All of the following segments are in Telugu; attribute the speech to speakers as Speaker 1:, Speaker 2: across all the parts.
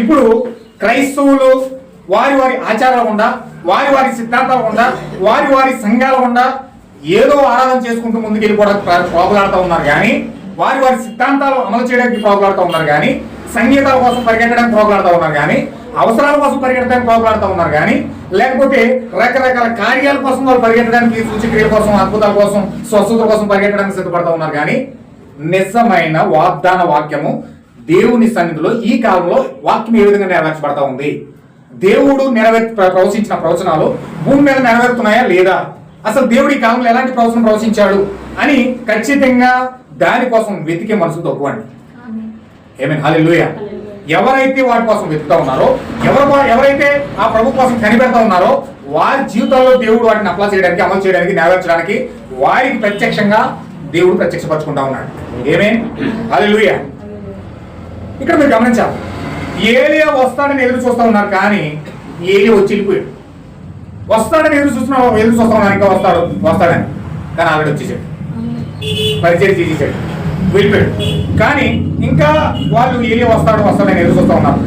Speaker 1: ఇప్పుడు క్రైస్తవులు వారి వారి ఆచారాలు ఉండా, వారి వారి సిద్ధాంతాలు ఉండా, వారి వారి సంఘాలు ఉండా ఏదో ఆరాధన చేసుకుంటూ ముందుకు వెళ్ళిపోవడానికి పోగులాడుతూ ఉన్నారు కానీ, వారి వారి సిద్ధాంతాలు అమలు చేయడానికి పోగులాడుతూ ఉన్నారు కానీ, సంగీతాల కోసం పరిగెట్టడానికి పోగులాడుతూ ఉన్నారు కానీ, అవసరాల కోసం పరిగెట్టడానికి పోగులాడుతూ ఉన్నారు కానీ, లేకపోతే రకరకాల కార్యాల కోసం వాళ్ళు పరిగెట్టడానికి, సూచక్రియల కోసం, అద్భుతాల కోసం, స్వస్థతల కోసం పరిగెట్టడానికి సిద్ధపడుతూ ఉన్నారు కానీ, నిజమైన వాగ్దాన వాక్యము దేవుని సన్నిధిలో ఈ కాలంలో వాక్యం ఏ విధంగా నెరవేర్చబడతా ఉంది, దేవుడు ప్రవచించిన ప్రవచనాలు భూమి మీద నెరవేరుతున్నాయా లేదా, అసలు దేవుడు ఈ కాలంలో ఎలాంటి ప్రవచనం ప్రవచించాడు అని ఖచ్చితంగా దానికోసం వెతికే మనసు తక్కువండి. ఆమేన్, హల్లెలూయా. ఎవరైతే వాటి కోసం వెతుకుతా ఉన్నారో, ఎవరైతే ఆ ప్రభు కోసం కనిపెడతా ఉన్నారో, వారి జీవితాల్లో దేవుడు వాటిని అప్లై చేయడానికి, అమలు చేయడానికి, నెరవేర్చడానికి వారికి ప్రత్యక్షంగా దేవుడు ప్రత్యక్షపరచుకుంటా ఉన్నాడు. ఆమేన్, హల్లెలూయా. ఇక్కడ మీరు గమనించాలి, ఏలియా వస్తాడని ఎదురు చూస్తా ఉన్నారు కానీ ఏలియా వచ్చి వెళ్ళిపోయాడు. వస్తాడని ఎదురు చూస్తా ఉన్నారు, ఇంకా వస్తాడని, కానీ ఆల్రెడీ వచ్చేసాడు, పరిచయం చేసేసాడు, వెళ్ళిపోయాడు. కానీ ఇంకా వాళ్ళు ఏలియా వస్తాడని ఎదురు చూస్తా ఉన్నారు.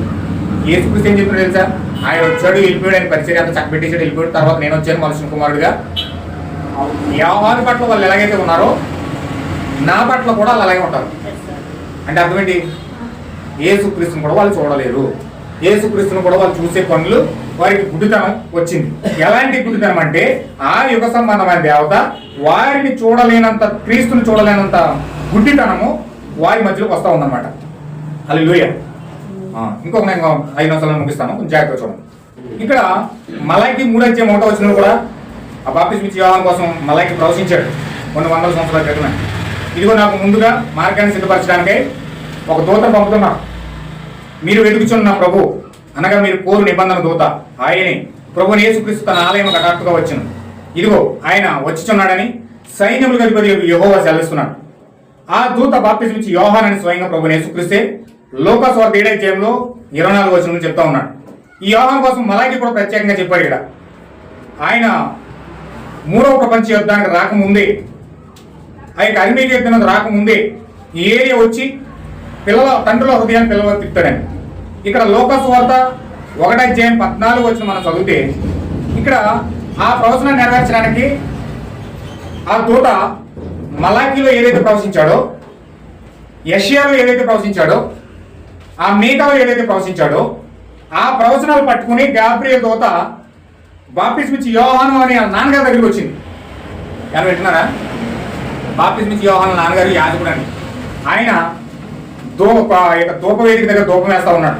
Speaker 1: యేసుక్రీస్తు ఏం చెప్పాడు తెలుసా? ఆయన వచ్చాడు, వెళ్ళిపోయాడు, ఆయన పరిచయం అంతా చక్కబెట్టేసాడు, వెళ్ళిపోయాడు. తర్వాత నేను వచ్చాను మనుషుని కుమారుడిగా. యోహాను పట్ల వాళ్ళు ఎలాగైతే ఉన్నారో నా పట్ల కూడా వాళ్ళు అలాగే ఉంటారు. అంటే అర్థం ఏంటి? యేసుక్రీస్తుని కూడా వాళ్ళు చూడలేరు, యేసుక్రీస్తుని కూడా వాళ్ళు చూసే పనులు వారికి గుడ్డితనం వచ్చింది. ఎలాంటి గుడ్డితనం అంటే ఆ యుగ సంబంధమైన దేవత వారిని చూడలేనంత, క్రీస్తుని చూడలేనంత గుడ్డితనము వారి మధ్యలోకి వస్తూ ఉందన్నమాట. హల్లెలూయా. ఇంకొక నేను 5 నిమిషాలను ముగిస్తాను, కొంచెం జాగ్రత్తగా చూడండి. ఇక్కడ మలాకి 3:1 కూడా ఆ బాప్తిస్మ ఇచ్చే యోహాను కోసం మలాకి ప్రవచించాడు కొన్ని వందల సంవత్సరాల క్రితమే. ఇదిగో నాకు ముందుగా మార్గాన్ని సిద్ధపరచడానికే ఒక దూత పంపుతున్నారు. మీరు వెతుకుచున్న ప్రభు అనగా మీరు కోరు నిబంధన దూత ఆయనే, ప్రభుని యేసుక్రీస్తు తన ఆలయం హఠాత్తుగా వచ్చును. ఇదిగో ఆయన వచ్చిచున్నాడని సైన్యములకు అధిపతి యెహోవా సెలవిస్తున్నాడు. ఆ దూత బాప్తిస్మ ఇచ్చే యోహాను అని స్వయంగా ప్రభుని యేసుక్రీస్తే లోకాసువార్త 7:24 చెప్తా ఉన్నాడు. ఈ యోహాను కోసం మలాకి కూడా ప్రత్యేకంగా చెప్పాడు. ఇక్కడ ఆయన 3వ ప్రపంచ యుద్ధానికి రాకముందే, ఆ యొక్క అరిమేకి యుద్ధం రాకముందే ఈ ఏరియా వచ్చి తండ్రుల హృదయాన్ని పిల్లలు తిప్పుతాడని. ఇక్కడ లోకాసువార్త 1:14 మనం చదివితే ఇక్కడ ఆ ప్రవచనాన్ని నెరవేర్చడానికి ఆ దూత మలాకీలో ఏదైతే ప్రవచించాడో, యెషయాలో ఏదైతే ప్రవచించాడో, ఆ మీకాలో ఏదైతే ప్రవచించాడో ఆ ప్రవచనాలు పట్టుకుని గాబ్రియల్ దూత బాప్తిస్మ ఇచ్చే యోహాను అని నాన్నగారి దగ్గరికి వచ్చింది. ఎవరు వింటున్నారా? బాప్తిస్మ ఇచ్చే యోహాను నాన్నగారు యాజకుడు అని. ఆయన ధూపవేదిక దగ్గర ధూపం వేస్తా ఉన్నాడు.